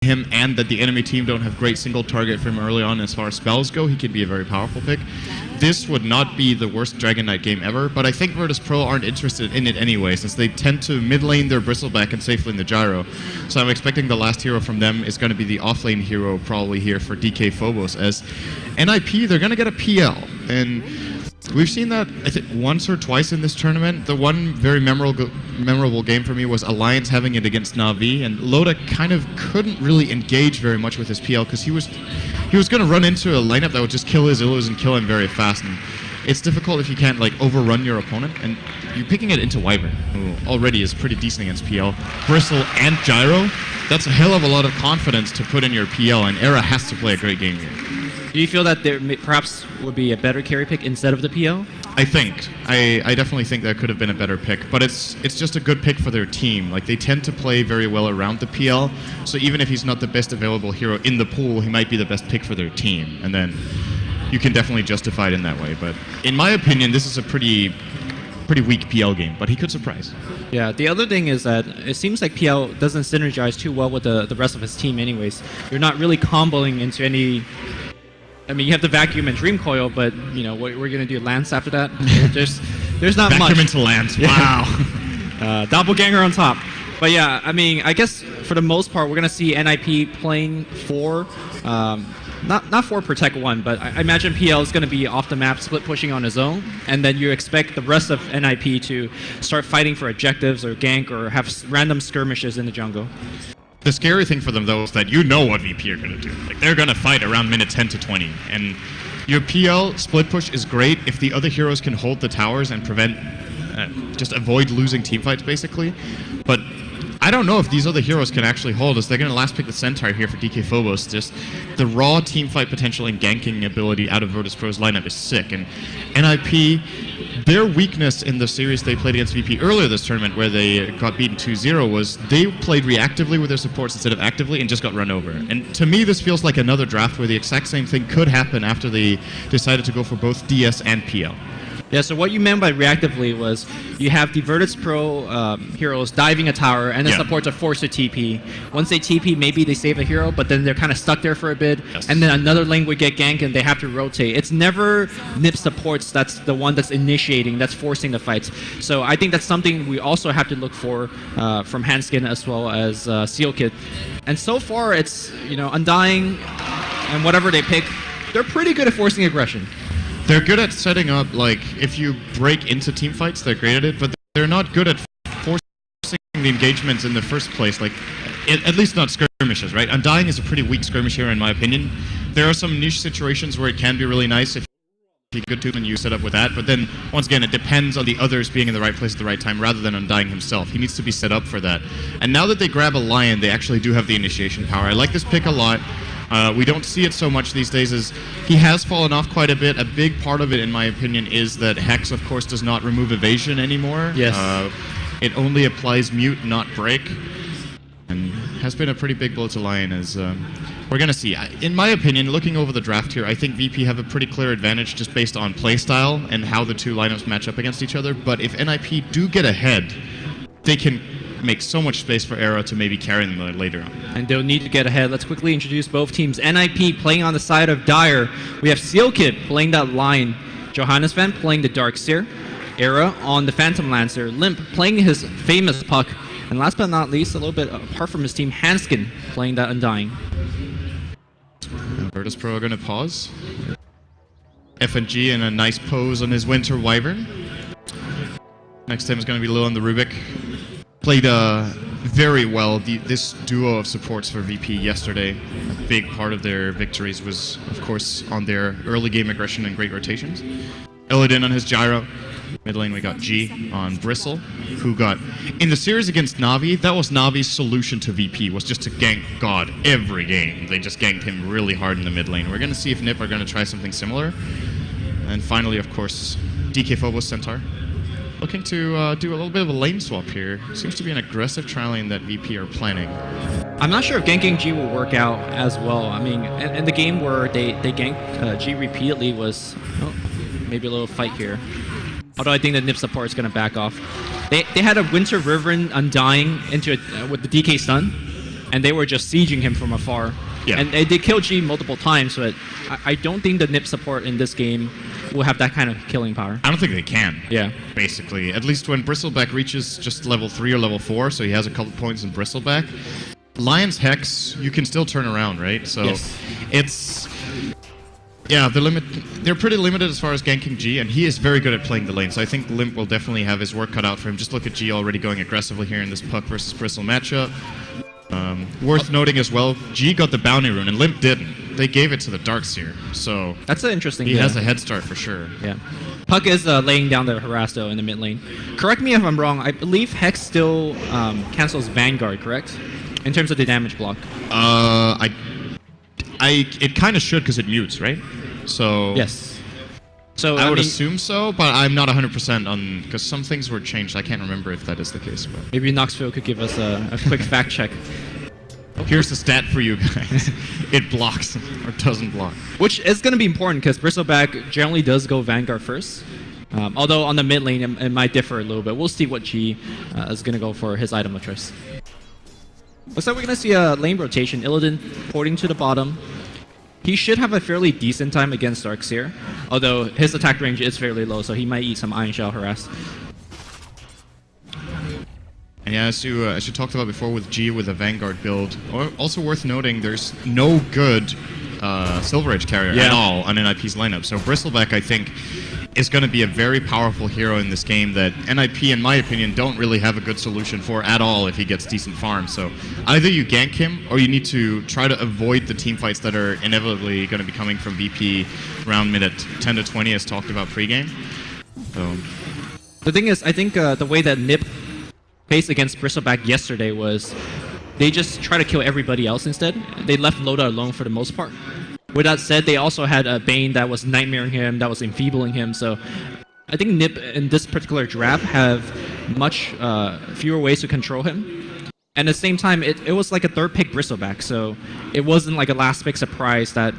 him and that the enemy team don't have great single target for him early on as far as spells go, he can be a very powerful pick. This would not be the worst Dragon Knight game ever, but I think Virtus.pro aren't interested in it anyway, since they tend to mid-lane their Bristleback and safe lane the Gyro. So I'm expecting the last hero from them is going to be the off-lane hero probably here for DK Phobos, as NiP, they're going to get a PL. And we've seen that, I think, once or twice in this tournament. The one very memorable game for me was Alliance having it against Na'Vi, and Loda kind of couldn't really engage very much with his PL because he was going to run into a lineup that would just kill his Illus and kill him very fast. And it's difficult if you can't like overrun your opponent, and you're picking it into Wyvern, who already is pretty decent against PL. Bristle and Gyro, that's a hell of a lot of confidence to put in your PL, and Era has to play a great game here. Do you feel that there perhaps would be a better carry pick instead of the PL? I think. I definitely think that could have been a better pick, but it's just a good pick for their team. Like, they tend to play very well around the PL, so even if he's not the best available hero in the pool, he might be the best pick for their team, and then you can definitely justify it in that way. But in my opinion, this is a pretty weak PL game, but he could surprise. Yeah, the other thing is that it seems like PL doesn't synergize too well with the rest of his team anyways. You're not really comboing into any... I mean, you have the Vacuum and Dream Coil, but, you know, what we're going to do, Lance after that? There's not much. Vacuum into Lance, wow. Doppelganger on top. But yeah, I mean, I guess for the most part, we're going to see NiP playing for... Not for Protect 1, but I imagine PL is going to be off the map, split pushing on his own, and then you expect the rest of NiP to start fighting for objectives or gank or have random skirmishes in the jungle. The scary thing for them, though, is that you know what VP are going to do. Like, they're going to fight around minute 10 to 20, and your PL split push is great if the other heroes can hold the towers and prevent, just avoid losing teamfights, basically. But I don't know if these other heroes can actually hold us. They're going to last pick the Centaur here for DK Phobos. Just the raw teamfight potential and ganking ability out of Virtus.pro's lineup is sick. And NiP, their weakness in the series they played against VP earlier this tournament, where they got beaten 2-0, was they played reactively with their supports instead of actively and just got run over. And to me, this feels like another draft where the exact same thing could happen after they decided to go for both DS and PL. Yeah, so what you meant by reactively was you have the Virtus.pro heroes diving a tower, and the supports are forced to TP. Once they TP, maybe they save a hero, but then they're kind of stuck there for a bit, and then another lane would get ganked, and they have to rotate. It's never NiP supports that's the one that's initiating, that's forcing the fights. So I think that's something we also have to look for from Hanskin as well as Sealkit. And so far, it's, you know, Undying and whatever they pick, they're pretty good at forcing aggression. They're good at setting up, like, if you break into team fights, they're great at it, but they're not good at forcing the engagements in the first place, like, at least not skirmishes, right? Undying is a pretty weak skirmish hero, in my opinion. There are some niche situations where it can be really nice if you're good to and you set up with that, but then, once again, it depends on the others being in the right place at the right time rather than Undying himself. He needs to be set up for that. And now that they grab a Lion, they actually do have the initiation power. I like this pick a lot. We don't see it so much these days, as he has fallen off quite a bit. A big part of it, in my opinion, is that Hex, of course, does not remove evasion anymore. Yes. It only applies mute, not break, and has been a pretty big blow to Lion, as we're going to see. In my opinion, looking over the draft here, I think VP have a pretty clear advantage just based on playstyle and how the two lineups match up against each other, but if NiP do get ahead, they can make so much space for Era to maybe carry them later on. And they'll need to get ahead. Let's quickly introduce both teams. NiP playing on the side of Dire. We have Sealkit playing that line. Johannes Van playing the Darkseer. Era on the Phantom Lancer. Limp playing his famous Puck. And last but not least, a little bit apart from his team, Hanskin playing that Undying. Virtus.pro are going to pause. FNG in a nice pose on his Winter Wyvern. Next time is going to be Lil on the Rubik. Played very well this duo of supports for VP yesterday. A big part of their victories was, of course, on their early game aggression and great rotations. Illidan on his Gyro. Mid lane we got G on Bristle, who got... In the series against Na'Vi, that was Na'Vi's solution to VP, was just to gank God every game. They just ganked him really hard in the mid lane. We're going to see if NiP are going to try something similar. And finally, of course, DK Phobos Centaur. Looking to do a little bit of a lane swap here. Seems to be an aggressive trial lane that VP are planning. I'm not sure if ganking G will work out as well. I mean, in the game where they ganked G repeatedly was maybe a little fight here. Although I think the NiP support is going to back off. They had a Winter Wyvern Undying into with the DK stun, and they were just sieging him from afar. Yeah. And they killed G multiple times, but I don't think the NiP support in this game will have that kind of killing power. I don't think they can. Yeah. Basically, at least when Bristleback reaches just level 3 or level 4, so he has a couple points in Bristleback. Lion's Hex, you can still turn around, right? So yes. It's... Yeah, they're pretty limited as far as ganking G, and he is very good at playing the lane, so I think Limp will definitely have his work cut out for him. Just look at G already going aggressively here in this Puck versus Bristle matchup. Worth noting as well, G got the bounty rune, and Limp didn't. They gave it to the Darkseer, so... That's an interesting He has a head start for sure. Yeah. Puck is laying down the harass, though, in the mid lane. Correct me if I'm wrong, I believe Hex still cancels Vanguard, correct? In terms of the damage block. It kind of should because it mutes, right? So Yes. So I would assume so, but I'm not 100% on because some things were changed. I can't remember if that is the case. But maybe Knoxville could give us a quick fact check. Here's the stat for you guys: it blocks or doesn't block. Which is going to be important because Bristleback generally does go Vanguard first. Although on the mid lane it might differ a little bit. We'll see what G is going to go for his item of choice. Looks like we're going to see a lane rotation. Illidan porting to the bottom. He should have a fairly decent time against Darkseer, although his attack range is fairly low, so he might eat some Iron Shell harass. And yeah, as you talked about before with G with a Vanguard build, also worth noting, there's no good Silver Edge carrier at all on NiP's lineup. So Bristleback, I think, is going to be a very powerful hero in this game that NiP, in my opinion, don't really have a good solution for at all if he gets decent farm. So either you gank him, or you need to try to avoid the team fights that are inevitably going to be coming from VP round mid at 10 to 20, as talked about pregame. So the thing is, I think the way that NiP faced against Bristleback yesterday was they just try to kill everybody else instead. They left Loda alone for the most part. With that said, they also had a Bane that was nightmaring him, that was enfeebling him, so I think NiP in this particular draft have much fewer ways to control him. And at the same time, it was like a third pick Bristleback, so it wasn't like a last pick surprise that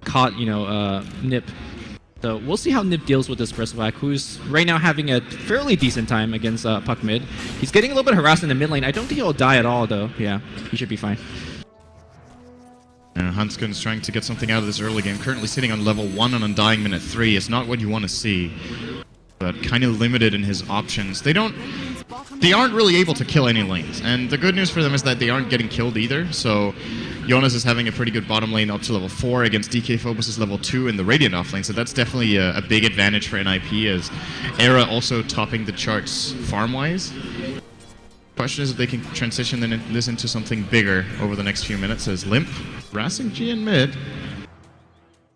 caught, NiP. So we'll see how NiP deals with this Bristleback, who's right now having a fairly decent time against Puck mid. He's getting a little bit harassed in the mid lane. I don't think he'll die at all, though. Yeah, he should be fine. Huntskin's trying to get something out of this early game. Currently sitting on level 1 on Undying minute 3. It's not what you want to see, but kind of limited in his options. They aren't really able to kill any lanes, and the good news for them is that they aren't getting killed either. So Jonas is having a pretty good bottom lane up to level 4 against DK Phobos' level 2 in the Radiant offlane, so that's definitely a big advantage for NiP, as Era also topping the charts farm-wise. Question is if they can transition this into something bigger over the next few minutes, as Limp harassing G in mid.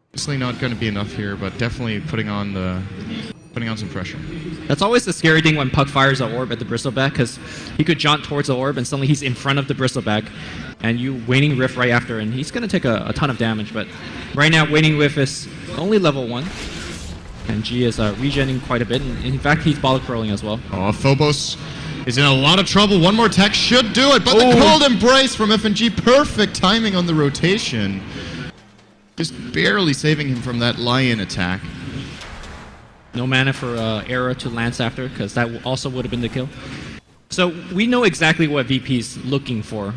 Obviously not going to be enough here, but definitely putting on some pressure. That's always the scary thing when Puck fires an orb at the Bristleback, because he could jaunt towards the orb and suddenly he's in front of the Bristleback, and you Waning Rift right after, and he's going to take a ton of damage. But right now, Waning Rift is only level 1, and G is regenning quite a bit, and in fact, he's bottle curling as well. Oh, Phobos is in a lot of trouble. One more tech should do it, but the cold embrace from FNG, perfect timing on the rotation. Just barely saving him from that lion attack. No mana for Era to lance after, because that also would have been the kill. So we know exactly what VP's looking for.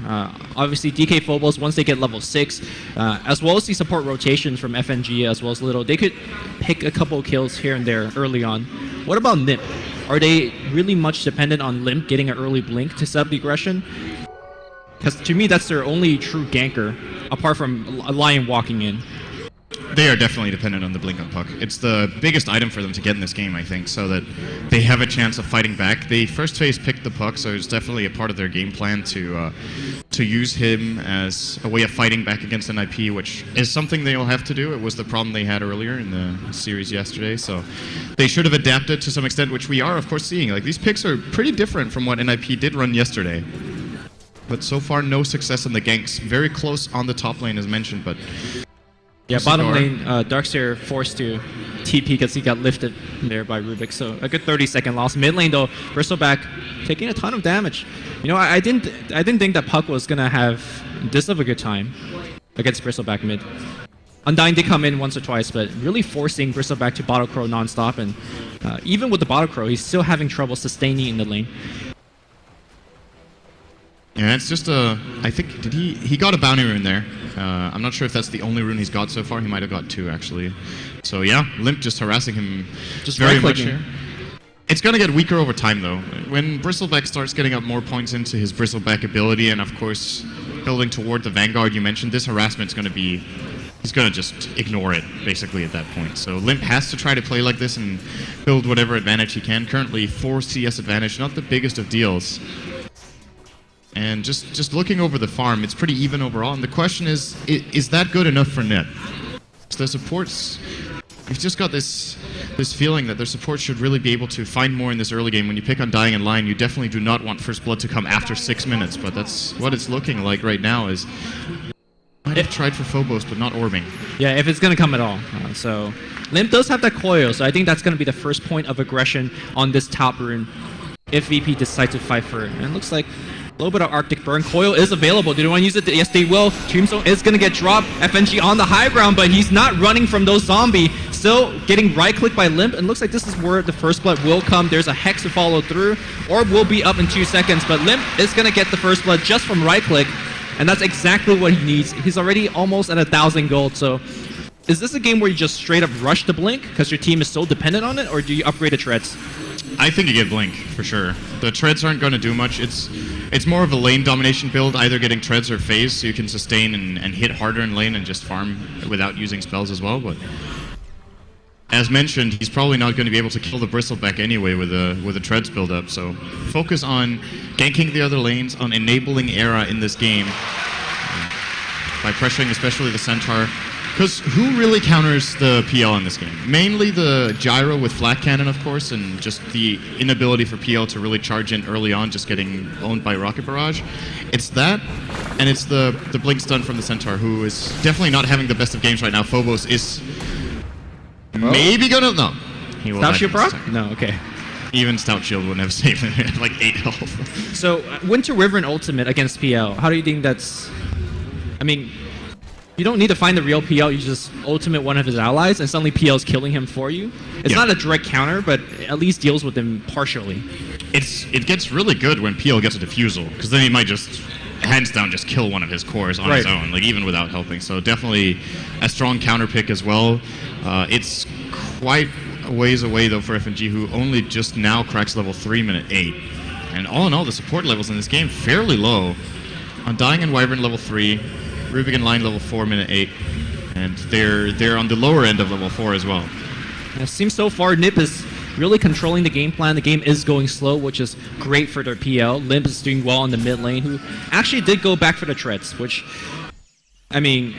Obviously, DK Phobos, once they get level 6, as well as the support rotations from FNG, as well as Little, they could pick a couple kills here and there early on. What about NiP? Are they really much dependent on Limp getting an early blink to set up the aggression? Because to me, that's their only true ganker, apart from a Lion walking in. They are definitely dependent on the blink on Puck. It's the biggest item for them to get in this game, I think, so that they have a chance of fighting back. They first phase picked the Puck, so it's definitely a part of their game plan to use him as a way of fighting back against NiP, which is something they'll have to do. It was the problem they had earlier in the series yesterday, so they should have adapted to some extent, which we are, of course, seeing. Like, these picks are pretty different from what NiP did run yesterday. But so far, no success in the ganks. Very close on the top lane, as mentioned, but... Yeah, bottom lane, Darkseer forced to TP because he got lifted there by Rubik, so a good 30-second loss. Mid lane though, Bristleback taking a ton of damage. You know, I didn't think that Puck was gonna have this of a good time against Bristleback mid. Undying did come in once or twice, but really forcing Bristleback to bottle crow non-stop, and even with the bottle crow, he's still having trouble sustaining in the lane. Yeah, it's just I think he got a bounty rune there. I'm not sure if that's the only rune he's got so far. He might have got 2 actually. So yeah, Limp just harassing him just very much here. It's going to get weaker over time though. When Bristleback starts getting up more points into his Bristleback ability, and of course building toward the Vanguard you mentioned, this harassment's going to be... He's going to just ignore it, basically, at that point. So Limp has to try to play like this and build whatever advantage he can. Currently, 4 CS advantage, not the biggest of deals. And just looking over the farm, it's pretty even overall. And the question is that good enough for NiP? So the supports... We've just got this feeling that their support should really be able to find more in this early game. When you pick on Dying in line, you definitely do not want First Blood to come after 6 minutes. But that's what it's looking like right now is... Might have tried for Phobos, but not orbing. Yeah, if it's going to come at all. So Limp does have that coil, so I think that's going to be the first point of aggression on this top rune if VP decides to fight for it. And it looks like a little bit of Arctic Burn. Coil is available. Do they want to use it? Yes, they will. Tombstone is going to get dropped. FNG on the high ground, but he's not running from those zombies. Still getting right-clicked by Limp, and looks like this is where the First Blood will come. There's a Hex to follow through. Orb will be up in 2 seconds, but Limp is going to get the First Blood just from right-click. And that's exactly what he needs. He's already almost at 1,000 gold, so is this a game where you just straight up rush the Blink because your team is so dependent on it, or do you upgrade the Treads? I think you get Blink, for sure. The Treads aren't going to do much. It's more of a lane domination build, either getting Treads or Phase, so you can sustain and hit harder in lane and just farm without using spells as well, but... As mentioned, he's probably not going to be able to kill the Bristleback anyway with a Treads build up, so focus on ganking the other lanes, on enabling Era in this game by pressuring especially the Centaur. Because who really counters the PL in this game? Mainly the Gyro with Flat Cannon, of course, and just the inability for PL to really charge in early on, just getting owned by Rocket Barrage. It's that, and it's the Blink Stun from the Centaur, who is definitely not having the best of games right now. Phobos is... Maybe gonna... No. He will Stout Shield proc? No, okay. Even Stout Shield wouldn't have saved him at like 8 health. So, Winter River and Ultimate against PL, how do you think that's... I mean, you don't need to find the real PL, you just Ultimate one of his allies, and suddenly PL's killing him for you. It's not a direct counter, but at least deals with him partially. It gets really good when PL gets a Diffusal, because then he might just... hands down just kill one of his cores on his own, like even without helping. So definitely a strong counter pick as well. It's quite a ways away though for FNG, who only just now cracks level 3 minute 8. And all in all, the support levels in this game fairly low. Undying and Wyvern level 3, Rubik and Line level 4 minute 8, and they're on the lower end of level 4 as well. And it seems so far NiP is really controlling the game plan. The game is going slow, which is great for their PL. Limp is doing well in the mid lane, who actually did go back for the Treads, which, I mean,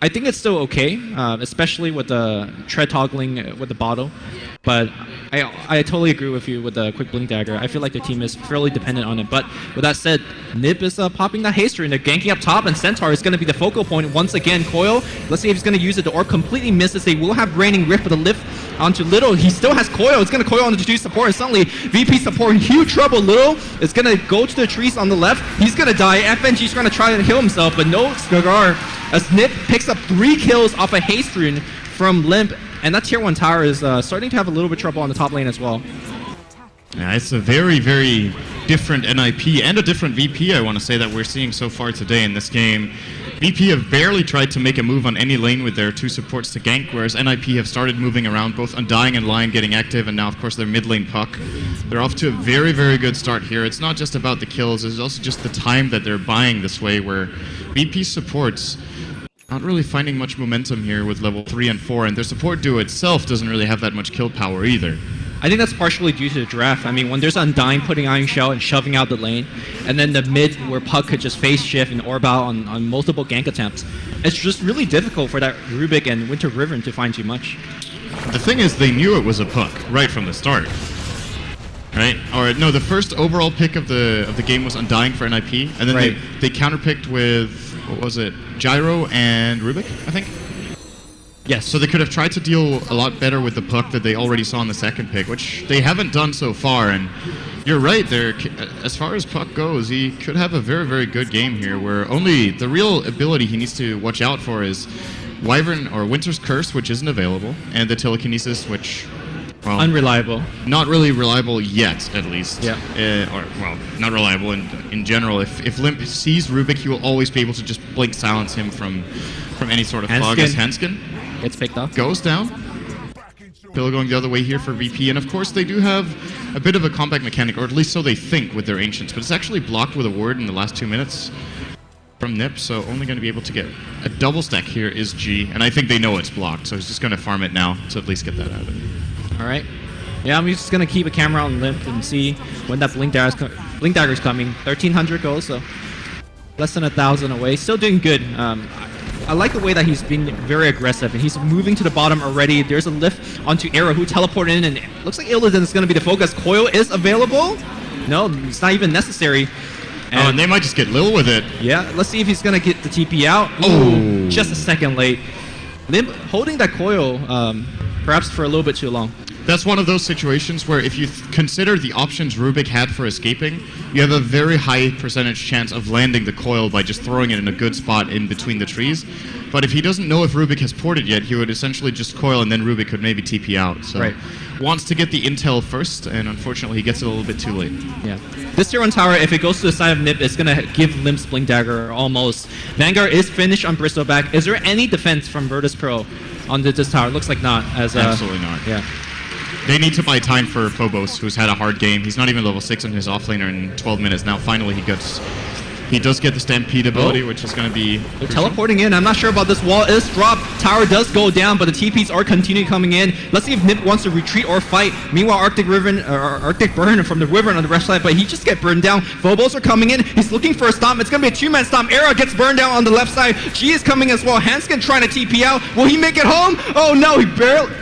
I think it's still okay, especially with the Tread toggling with the bottle. But I totally agree with you with the quick Blink Dagger. I feel like the team is fairly dependent on it. But with that said, NiP is popping that haste rune. They're ganking up top, and Centaur is going to be the focal point once again. Coil, let's see if he's going to use it. The orb completely misses. They will have Raining Rift with a lift onto Little. He still has Coil. It's going to Coil onto the 2 support, and suddenly VP support in huge trouble. Little is going to go to the trees on the left. He's going to die. FNG's going to try and heal himself, but no Skagar, as NiP picks up 3 kills off a haste rune from Limp. And that tier 1 tower is starting to have a little bit of trouble on the top lane as well. Yeah, it's a very, very different NiP and a different VP, I want to say, that we're seeing so far today in this game. VP have barely tried to make a move on any lane with their 2 supports to gank, whereas NiP have started moving around, both Undying and Lion getting active, and now, of course, their mid lane Puck. They're off to a very, very good start here. It's not just about the kills, it's also just the time that they're buying this way, where VP supports not really finding much momentum here with level 3 and 4, and their support duo itself doesn't really have that much kill power either. I think that's partially due to the draft. I mean, when there's Undying putting Iron Shell and shoving out the lane, and then the mid where Puck could just phase shift and orb out on multiple gank attempts, it's just really difficult for that Rubik and Winter River to find too much. The thing is, they knew it was a Puck right from the start. Right? Or no, the first overall pick of the game was Undying for NiP, and then they counterpicked with, what was it, Gyro and Rubik, I think? Yes. So they could have tried to deal a lot better with the Puck that they already saw in the second pick, which they haven't done so far. And you're right, as far as Puck goes, he could have a very, very good game here, where only the real ability he needs to watch out for is Wyvern or Winter's Curse, which isn't available, and the Telekinesis, which well, unreliable. Not really reliable yet, at least. Yeah. Well, not reliable in general. If Limp sees Rubik, he will always be able to just blink silence him from any sort of fog. As Hanskin gets picked up. Goes down. Pillow going the other way here for VP, and of course they do have a bit of a comeback mechanic, or at least so they think with their Ancients, but it's actually blocked with a ward in the last 2 minutes from NiP, so only going to be able to get a double stack here is G, and I think they know it's blocked, so he's just going to farm it now to at least get that out of it. All right. Yeah, I'm just going to keep a camera on Limp and see when that Blink Dagger's coming. 1,300 gold, so less than 1,000 away. Still doing good. I like the way that he's being very aggressive, and he's moving to the bottom already. There's a lift onto Arrow, who teleported in, and it looks like Illidan is going to be the focus. Coil is available. No, it's not even necessary. And they might just get Lil with it. Yeah, let's see if he's going to get the TP out. Oh, just a second late. Limp holding that Coil perhaps for a little bit too long. That's one of those situations where if you consider the options Rubik had for escaping, you have a very high percentage chance of landing the coil by just throwing it in a good spot in between the trees. But if he doesn't know if Rubik has ported yet, he would essentially just coil and then Rubik could maybe TP out. So wants to get the intel first, and unfortunately he gets it a little bit too late. Yeah. This tier 1 tower, if it goes to the side of NiP, it's going to give Limp's Blink Dagger almost. Vanguard is finished on Bristleback. Is there any defense from Virtus Pro on this tower? Looks like not. Absolutely not. Yeah. They need to buy time for Phobos, who's had a hard game. He's not even level 6 on his offlaner in 12 minutes. Now finally he does get the Stampede ability, which is going to be They're teleporting in. I'm not sure about this. Wall is dropped. Tower does go down, but the TPs are continuing coming in. Let's see if NiP wants to retreat or fight. Meanwhile, Arctic Burn from the Wyvern on the left side, but he just gets burned down. Phobos are coming in. He's looking for a stomp. It's going to be a 2-man stomp. Era gets burned down on the left side. G is coming as well. Hanskin trying to TP out. Will he make it home? Oh no, he barely...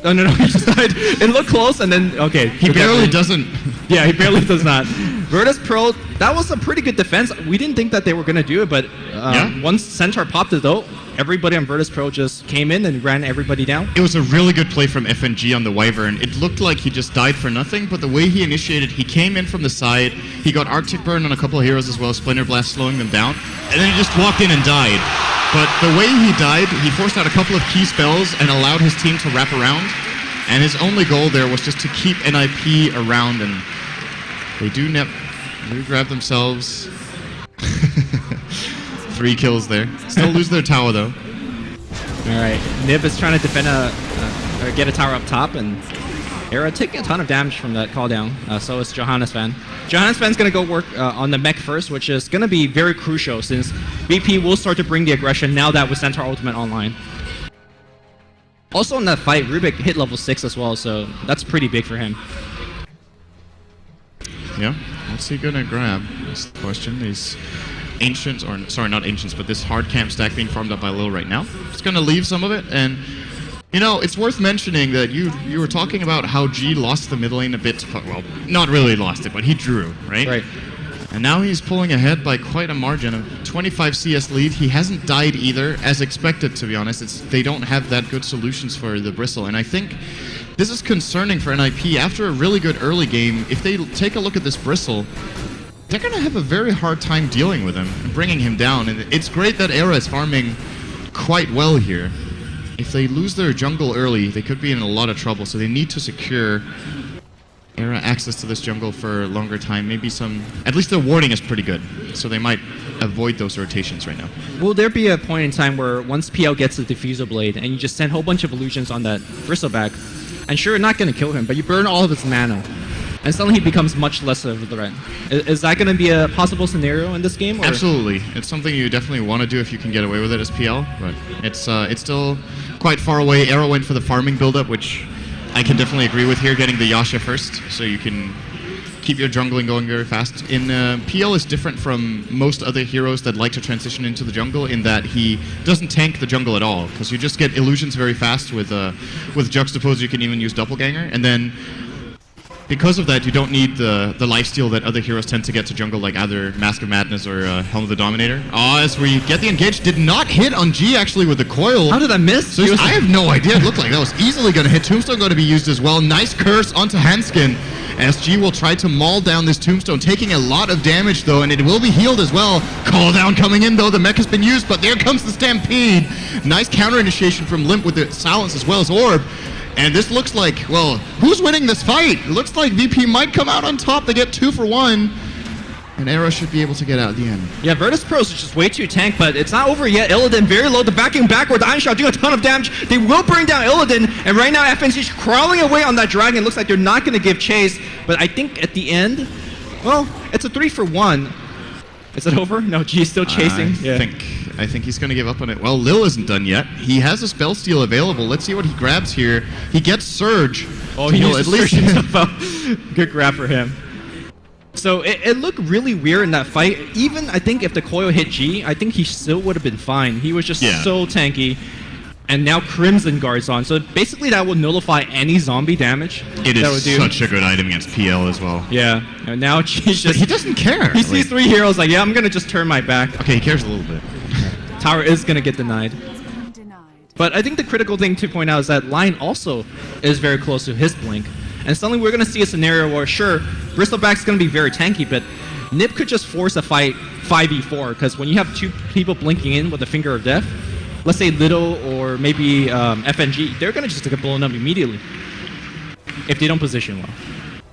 No, he just died. It looked close, and then, okay. He barely doesn't. Yeah, he barely does not. Virtus Pro, that was a pretty good defense. We didn't think that they were going to do it, but once Centaur popped it, though, everybody on Virtus Pro just came in and ran everybody down. It was a really good play from FNG on the Wyvern. It looked like he just died for nothing, but the way he initiated, he came in from the side, he got Arctic Burn on a couple of heroes as well, Splinter Blast slowing them down, and then he just walked in and died. But the way he died, he forced out a couple of key spells and allowed his team to wrap around. And his only goal there was just to keep NiP around, and they do grab themselves 3 kills there. Still lose their tower though. All right, NiP is trying to defend or get a tower up top, and Era taking a ton of damage from that call down. So is Johannes Fan. Johannes Fan's going to go work on the mech first, which is going to be very crucial since VP will start to bring the aggression now that with Centaur Ultimate online. Also in that fight, Rubik hit level 6 as well, so that's pretty big for him. Yeah, what's he gonna grab? That's the question. These Ancients, or sorry, not Ancients, but this hard camp stack being farmed up by Lil right now. Just gonna leave some of it, and you know, it's worth mentioning that you were talking about how G lost the mid lane a bit. Well, not really lost it, but he drew, right? Right. And now he's pulling ahead by quite a margin of 25 CS lead. He hasn't died either, as expected, to be honest. They don't have that good solutions for the Bristle. And I think this is concerning for NiP. After a really good early game, if they take a look at this Bristle, they're going to have a very hard time dealing with him and bringing him down. And it's great that Era is farming quite well here. If they lose their jungle early, they could be in a lot of trouble. So they need to secure Era access to this jungle for a longer time. Maybe at least their warding is pretty good, so they might avoid those rotations right now. Will there be a point in time where once PL gets the Diffusal Blade and you just send a whole bunch of illusions on that Bristleback, and sure, you're not going to kill him, but you burn all of his mana, and suddenly he becomes much less of a threat. Is that going to be a possible scenario in this game? Or? Absolutely. It's something you definitely want to do if you can get away with it as PL, but it's still quite far away. Arrow went for the farming buildup, which I can definitely agree with here, getting the Yasha first, so you can keep your jungling going very fast. PL is different from most other heroes that like to transition into the jungle in that he doesn't tank the jungle at all, because you just get illusions very fast with Juxtapose. You can even use Doppelganger, and then because of that, you don't need the lifesteal that other heroes tend to get to jungle, like either Mask of Madness or Helm of the Dominator. As we get the engage, did not hit on G actually with the coil. How did I miss? So I have no idea. It looked like that was easily going to hit. Tombstone going to be used as well. Nice curse onto Hanskin. As G will try to maul down this Tombstone, taking a lot of damage though, and it will be healed as well. Call down coming in though. The mech has been used, but there comes the Stampede. Nice counter initiation from Limp with the silence as well as Orb. And this looks like, well, who's winning this fight? It looks like VP might come out on top. They get 2 for 1. And Era should be able to get out at the end. Yeah, Virtus Pros is just way too tank, but it's not over yet. Illidan very low, the backing backward, the Iron Shot doing a ton of damage. They will bring down Illidan, and right now FNC is crawling away on that dragon. It looks like they're not going to give chase, but I think at the end, well, it's a 3 for 1. Is it over? No, G is still chasing. I think he's going to give up on it. Well, Lil isn't done yet. He has a spell steal available. Let's see what he grabs here. He gets Surge. Oh, he at least himself out. Good grab for him. So it looked really weird in that fight. Even, I think, if the coil hit G, I think he still would have been fine. He was just so tanky. And now Crimson Guard's on. So basically that will nullify any zombie damage. It is such a good item against PL as well. Yeah. And now G's just... He doesn't care. He sees 3 heroes like, yeah, I'm going to just turn my back. Okay, he cares a little bit. Tower is going to get denied. But I think the critical thing to point out is that Lion also is very close to his blink. And suddenly we're going to see a scenario where, sure, Bristleback's going to be very tanky, but NiP could just force a fight 5v4, because when you have 2 people blinking in with a Finger of Death, let's say Little or maybe FNG, they're going to just get blown up immediately if they don't position well.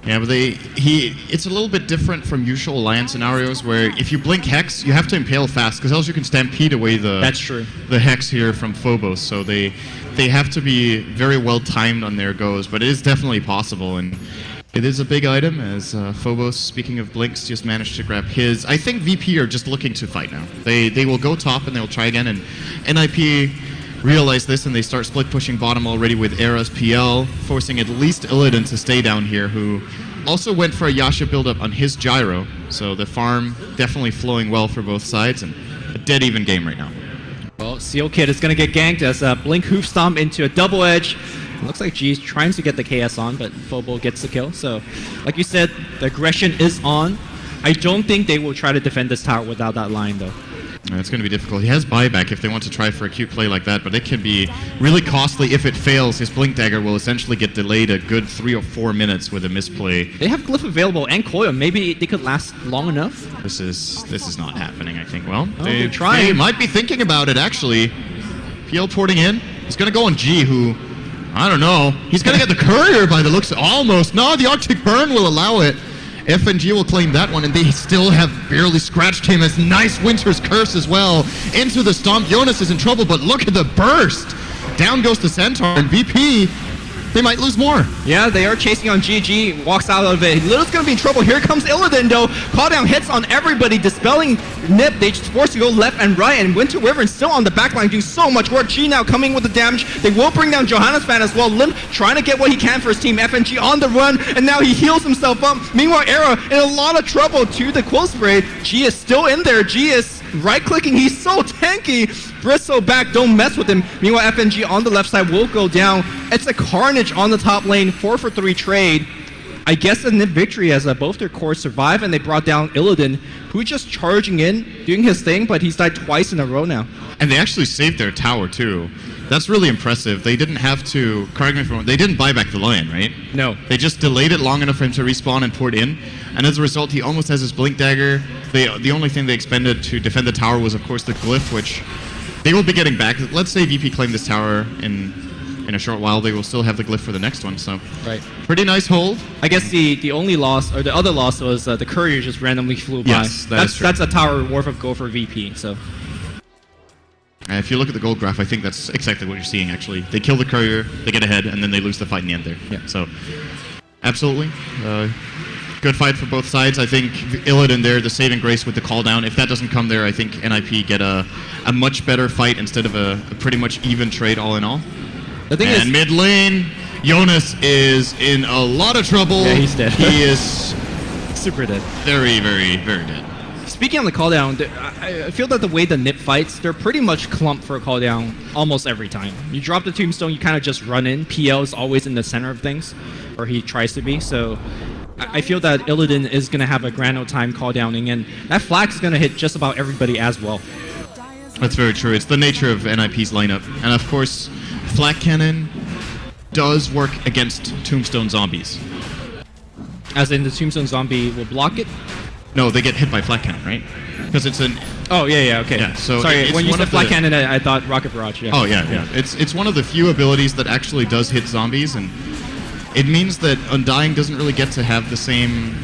Yeah, but it's a little bit different from usual Alliance scenarios where if you blink Hex, you have to impale fast, because else you can stampede away the Hex here from Phobos. So they have to be very well timed on their goes, but it is definitely possible, and it is a big item as Phobos, speaking of blinks, just managed to grab his. I think VP are just looking to fight now. They will go top and they'll try again, and NiP realize this and they start split pushing bottom already with Era's PL, forcing at least Illidan to stay down here, who also went for a Yasha buildup on his Gyro. So the farm definitely flowing well for both sides, and a dead even game right now. Well, Seal Kid is going to get ganked as Blink Hoof Stomp into a double edge. It looks like G's trying to get the KS on, but Phobo gets the kill. So, like you said, the aggression is on. I don't think they will try to defend this tower without that line, though. It's going to be difficult. He has buyback if they want to try for a cute play like that, but it can be really costly if it fails. His Blink Dagger will essentially get delayed a good 3 or 4 minutes with a misplay. They have Glyph available and Coil. Maybe they could last long enough. This is not happening, I think. Well, they're trying. They might be thinking about it, actually. PL porting in. He's going to go on G, who, I don't know. He's going to get the Courier by the looks of almost. No, the Arctic Burn will allow it. FNG will claim that one, and they still have barely scratched him as nice Winter's Curse as well. Into the Stomp. Jonas is in trouble, but look at the burst. Down goes the Centaur, and VP, they might lose more. Yeah, they are chasing on GG. Walks out of it. Little's going to be in trouble. Here comes Illidan, though. Call down hits on everybody, dispelling NiP. They just forced to go left and right, and Winter Wyvern still on the back line doing so much work. G now coming with the damage. They will bring down Johannes Fan as well. Limp trying to get what he can for his team. FNG on the run, and now he heals himself up. Meanwhile, Era in a lot of trouble to the Quill Spray. G is still in there. G is right-clicking. He's so tanky. Bristle back. Don't mess with him. Meanwhile, FNG on the left side will go down. It's a carnage on the top lane. 4 for 3 trade. I guess a NiP victory as both their cores survive, and they brought down Illidan, who's just charging in, doing his thing, but he's died twice in a row now. And they actually saved their tower, too. That's really impressive. They didn't have to, correct me if I'm wrong, they didn't buy back the Lion, right? No. They just delayed it long enough for him to respawn and port in, and as a result, he almost has his Blink Dagger. The only thing they expended to defend the tower was, of course, the Glyph, which they will be getting back. Let's say VP claim this tower in a short while, they will still have the Glyph for the next one, so. Right. Pretty nice hold. I guess the only loss, or the other loss, was the Courier just randomly flew by. Yes, that's true. That's a tower worth of go for VP, so. If you look at the gold graph, I think that's exactly what you're seeing, actually. They kill the Courier, they get ahead, and then they lose the fight in the end there. Yeah. So, absolutely. Good fight for both sides. I think Illidan there, the saving grace with the call down. If that doesn't come there, I think NiP get a much better fight instead of a pretty much even trade all in all. The thing is, mid lane, Jonas is in a lot of trouble. Yeah, he's dead. He is super dead. Very, very, very dead. Speaking on the call down, I feel that the way the NiP fights, they're pretty much clumped for a call down almost every time. You drop the tombstone, you kind of just run in. PL is always in the center of things, or he tries to be. So I feel that Illidan is going to have a grand old time call downing, and that flag is going to hit just about everybody as well. That's very true. It's the nature of NiP's lineup. And of course, Flak Cannon does work against Tombstone Zombies. As in, the Tombstone Zombie will block it? No, they get hit by flat cannon, right? Because it's an... Oh, yeah, okay. Yeah, so sorry, when you said flat cannon, I thought rocket barrage. Yeah. Oh, yeah. It's one of the few abilities that actually does hit zombies, and it means that Undying doesn't really get to have the same...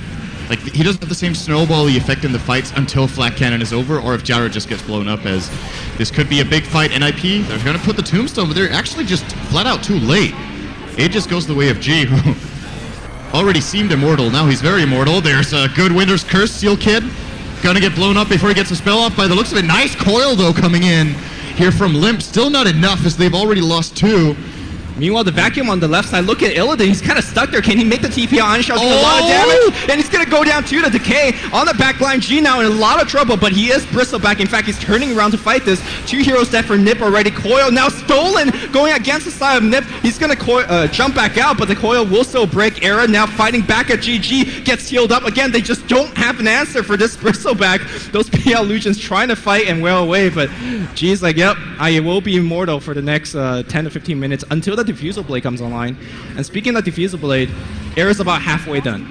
Like, he doesn't have the same snowball-y effect in the fights until flat cannon is over, or if Gyro just gets blown up, as this could be a big fight. NiP, they're going to put the tombstone, but they're actually just flat out too late. It just goes the way of G, who already seemed immortal. Now he's very immortal. There's a good Winter's Curse, Seal Kid. Gonna get blown up before he gets a spell off by the looks of it. Nice coil, though, coming in here from Limp. Still not enough, as they've already lost 2. Meanwhile, the vacuum on the left side, look at Illidan. He's kind of stuck there. Can he make the TP on Einshell? A lot of damage, and he's going to go down to the decay on the back line. G now in a lot of trouble, but he is Bristleback. In fact, he's turning around to fight this. 2 heroes dead for NiP already. Coil now stolen, going against the side of NiP. He's going to jump back out, but the coil will still break. Era now fighting back at GG, gets healed up. Again, they just don't have an answer for this Bristleback. Those PL Legions trying to fight and wail away, but G's like, yep, I will be immortal for the next 10 to 15 minutes until the Diffusal Blade comes online. And speaking of Diffusal Blade, Era's about halfway done.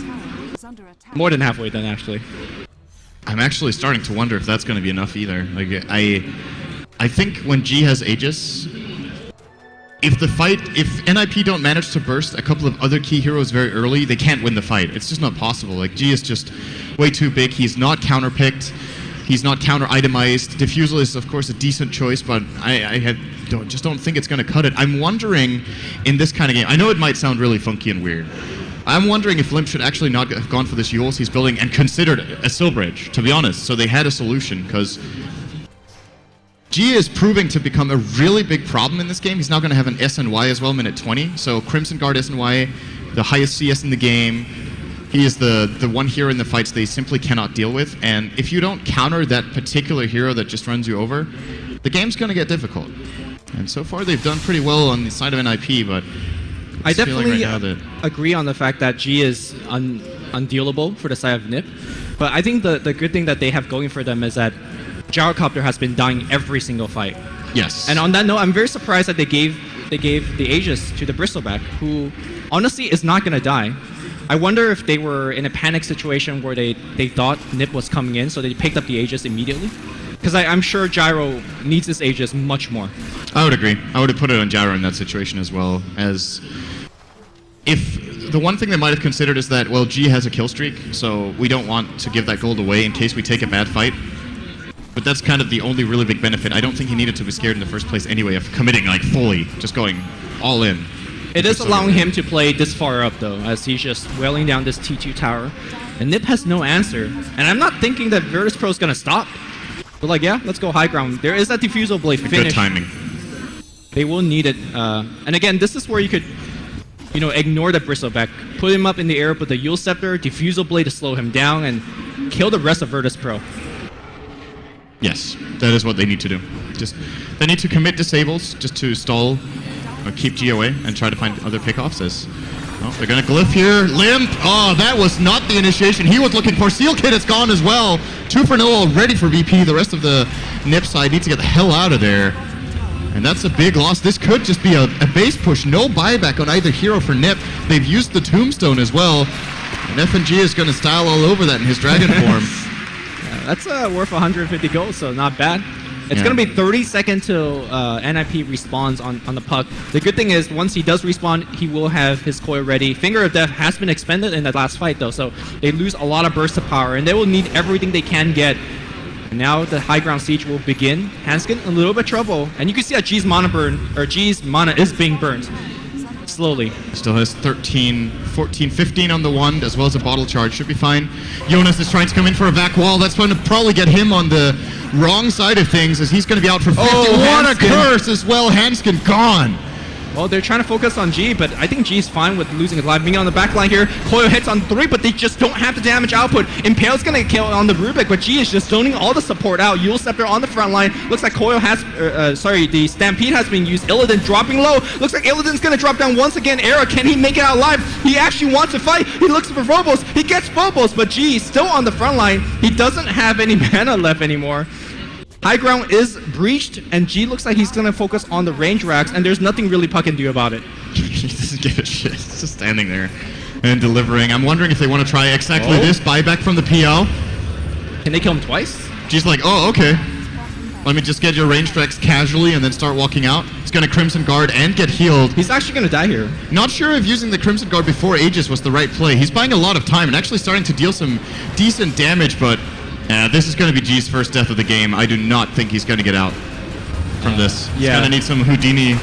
More than halfway done, actually. I'm actually starting to wonder if that's going to be enough either. Like, I think when G has Aegis, if NiP don't manage to burst a couple of other key heroes very early, they can't win the fight. It's just not possible. Like, G is just way too big. He's not counter-picked. He's not counter-itemized. Diffusal is, of course, a decent choice, but I just don't think it's going to cut it. I'm wondering, in this kind of game, I know it might sound really funky and weird. I'm wondering if Limp should actually not have gone for this Eul's he's building and considered a Sill Bridge, to be honest. So they had a solution, because G is proving to become a really big problem in this game. He's now going to have an SNY as well, minute 20. So Crimson Guard SNY, the highest CS in the game. He is the one hero in the fights they simply cannot deal with, and if you don't counter that particular hero that just runs you over, the game's going to get difficult. And so far they've done pretty well on the side of NiP, but I definitely agree on the fact that G is undealable for the side of NiP, but I think the good thing that they have going for them is that Gyrocopter has been dying every single fight. Yes. And on that note, I'm very surprised that they gave the Aegis to the Bristleback, who honestly is not going to die. I wonder if they were in a panic situation where they thought NiP was coming in, so they picked up the Aegis immediately. Because I'm sure Gyro needs this Aegis much more. I would agree. I would have put it on Gyro in that situation as well. As if the one thing they might have considered is that, well, G has a kill streak, so we don't want to give that gold away in case we take a bad fight. But that's kind of the only really big benefit. I don't think he needed to be scared in the first place anyway of committing like fully, just going all in. It is allowing him to play this far up, though, as he's just wailing down this T2 tower. And NiP has no answer. And I'm not thinking that Virtus Pro is going to stop. But like, yeah, let's go high ground. There is that Diffusal Blade finish. Good timing. They will need it. And again, this is where you could, ignore the Bristleback. Put him up in the air with the Eul Scepter, Diffusal Blade to slow him down, and kill the rest of Virtus Pro. Yes, that is what they need to do. They need to commit disables just to stall or keep G away and try to find other pickoffs as... Oh, they're going to glyph here. Limp! Oh, that was not the initiation he was looking for. Seal Kid is gone as well. 2 for 0 already for VP. The rest of the NiP side needs to get the hell out of there. And that's a big loss. This could just be a base push. No buyback on either hero for NiP. They've used the Tombstone as well. And FNG is going to style all over that in his Dragon form. Yeah, that's worth 150 gold, so not bad. It's going to be 30 seconds till NiP respawns on the puck. The good thing is, once he does respawn, he will have his coil ready. Finger of Death has been expended in that last fight, though, so they lose a lot of burst of power, and they will need everything they can get. And now the high ground siege will begin. Hanskin, a little bit of trouble. And you can see that G's mana is being burned. Slowly. Still has 13, 14, 15 on the wand, as well as a bottle charge. Should be fine. Jonas is trying to come in for a back wall. That's going to probably get him on the wrong side of things, as he's going to be out for 50. Oh, what a curse as well. Hanskin gone. Well, they're trying to focus on G, but I think G's fine with losing his life. Being on the back line here, Coil hits on 3, but they just don't have the damage output. Impale's going to kill on the Rubik, but G is just zoning all the support out. Eul Scepter on the front line. Looks like Coil has, the Stampede has been used. Illidan dropping low. Looks like Illidan's going to drop down once again. Era, can he make it out alive? He actually wants to fight. He looks for Phobos. He gets Phobos, but G is still on the front line. He doesn't have any mana left anymore. High ground is breached, and G looks like he's going to focus on the range racks, and there's nothing really Puck can do about it. He doesn't give a shit. He's just standing there and delivering. I'm wondering if they want to try exactly this buyback from the PL. Can they kill him twice? G's like, oh, okay. Let me just get your range tracks casually and then start walking out. He's going to Crimson Guard and get healed. He's actually going to die here. Not sure if using the Crimson Guard before Aegis was the right play. He's buying a lot of time and actually starting to deal some decent damage, but this is going to be G's first death of the game. I do not think he's going to get out from this. He's going to need some Houdini.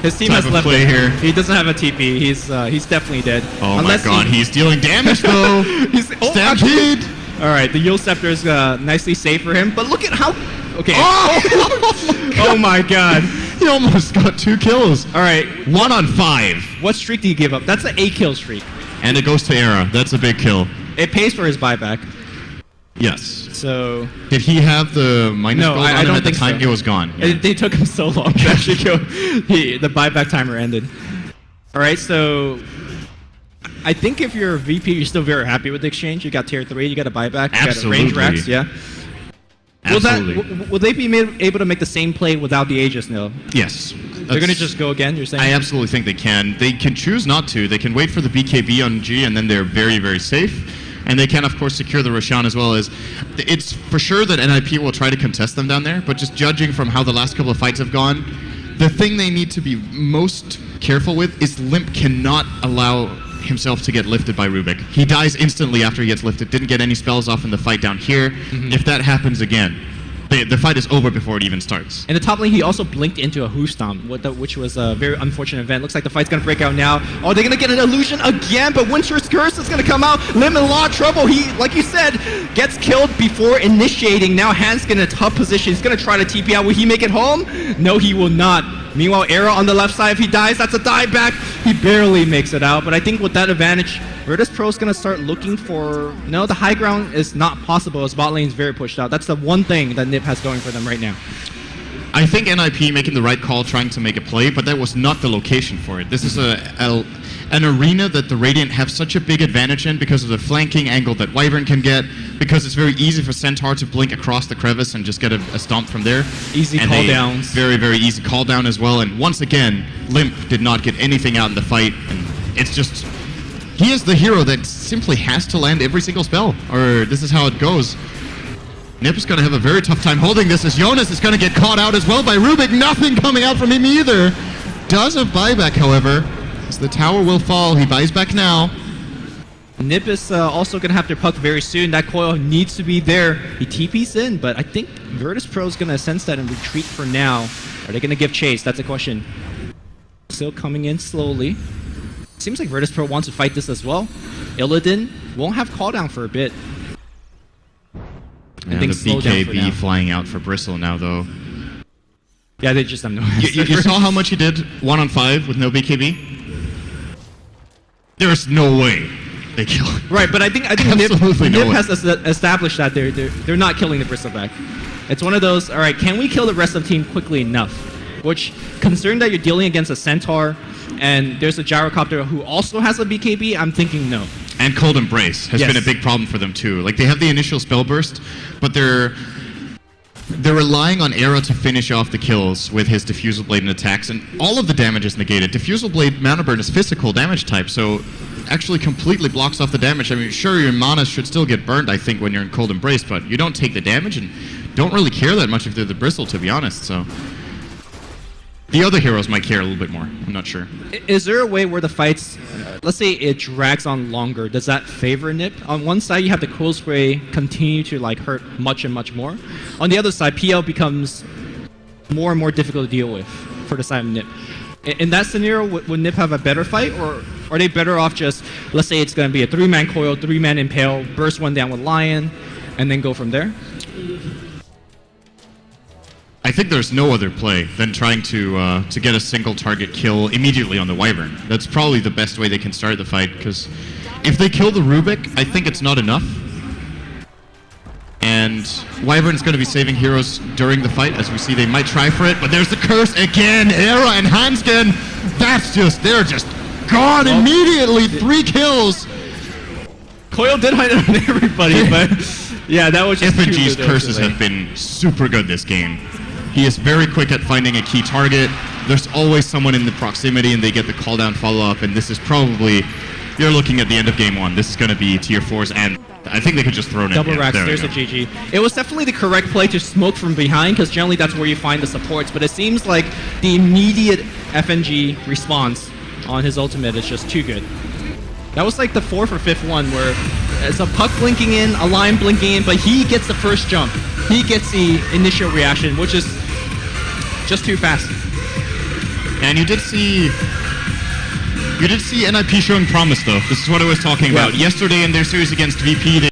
His team has left play here. He doesn't have a TP. He's definitely dead. Oh my god, he's dealing damage though. Stampede! Alright, the Yule Scepter is nicely safe for him, but look at how... Okay. Oh my god. He almost got 2 kills. Alright. 1 on 5. What streak do you give up? That's an 8-kill streak. And it goes to Era. That's a big kill. It pays for his buyback. Yes. So... Did he have the minus gold on him at the time? So. It was gone. Yeah. They took him so long to actually go. The buyback timer ended. Alright, so... I think if you're a VP, you're still very happy with the exchange. You got tier 3, you got a buyback, you got a range racks, yeah. Will they be able to make the same play without the Aegis now? Yes. They're going to just go again, you're saying? I absolutely think they can. They can choose not to. They can wait for the BKB on G, and then they're very, very safe. And they can, of course, secure the Roshan as well. As it's for sure that NiP will try to contest them down there, but just judging from how the last couple of fights have gone, the thing they need to be most careful with is Limp cannot allow himself to get lifted by Rubik. He dies instantly after he gets lifted. Didn't get any spells off in the fight down here. If that happens again, the fight is over before it even starts. In the top lane, he also blinked into a Who Stomp, which was a very unfortunate event. Looks like the fight's going to break out now. Oh, they're going to get an illusion again, but Winter's Curse is going to come out. Lim in a lot of trouble. He, like you said, gets killed before initiating. Now Hanskin in a tough position. He's going to try to TP out. Will he make it home? No, he will not. Meanwhile, Era on the left side, if he dies, that's a die back. He barely makes it out, but I think with that advantage, Virtus.pro is going to start looking for... No, the high ground is not possible as bot lane is very pushed out. That's the one thing that NiP has going for them right now. I think NiP making the right call, trying to make a play, but that was not the location for it. This is an arena that the Radiant have such a big advantage in because of the flanking angle that Wyvern can get, because it's very easy for Centaur to blink across the crevice and just get a stomp from there. Easy call downs. Very, very easy call down as well. And once again, Limp did not get anything out in the fight. And it's just... He is the hero that simply has to land every single spell, or this is how it goes. NiP is going to have a very tough time holding this as Jonas is going to get caught out as well by Rubik. Nothing coming out from him either. Does have buyback, however. As the tower will fall, he buys back now. NiP is also going to have their puck very soon. That coil needs to be there. He TP's in, but I think Virtus.pro is going to sense that and retreat for now. Are they going to give chase? That's a question. Still coming in slowly. Seems like Virtus.pro wants to fight this as well. Illidan won't have cooldown for a bit. Yeah, the BKB flying out for Bristle now, though. Yeah, they just have no you saw how much he did 1 on 5 with no BKB? There's no way they kill him. Right, but I think NiP has established that they're not killing the Bristleback. It's one of those, alright, can we kill the rest of the team quickly enough? Which, concerned that you're dealing against a Centaur, and there's a Gyrocopter who also has a BKB, I'm thinking no. And Cold Embrace has been a big problem for them too. Like, they have the initial spell burst, but they're relying on Era to finish off the kills with his Diffusal Blade and attacks, and all of the damage is negated. Diffusal Blade mana burn is physical damage type, so actually completely blocks off the damage. I mean, sure, your mana should still get burned, I think, when you're in Cold Embrace, but you don't take the damage and don't really care that much if they're the Bristle, to be honest, so... The other heroes might care a little bit more. I'm not sure. Is there a way where the fights, let's say it drags on longer, does that favor NiP? On one side, you have the Cool Spray continue to like hurt much and much more. On the other side, PL becomes more and more difficult to deal with for the side of NiP. In that scenario, would NiP have a better fight, or are they better off just, let's say it's going to be a 3-man coil, 3-man impale, burst one down with Lion, and then go from there? I think there's no other play than trying to get a single target kill immediately on the Wyvern. That's probably the best way they can start the fight, because if they kill the Rubik, I think it's not enough. And Wyvern's going to be saving heroes during the fight. As we see, they might try for it, but there's the curse again. Era and Hanskin, they're just gone immediately. 3 kills. Coil did hide on everybody, but yeah, that was just FNG's curses have been super good this game. He is very quick at finding a key target. There's always someone in the proximity, and they get the call down follow-up, and this is probably, you're looking at the end of game 1. This is going to be tier 4s and I think they could just throw it in. Double Yeah, racks, there we there's a go. GG. It was definitely the correct play to smoke from behind, because generally that's where you find the supports, but it seems like the immediate FNG response on his ultimate is just too good. That was like the 4th or 5th one where it's a puck blinking in, a line blinking in, but he gets the first jump. He gets the initial reaction, which is just too fast. And you did see NiP showing promise, though. This is what I was talking about. Yesterday in their series against VP, they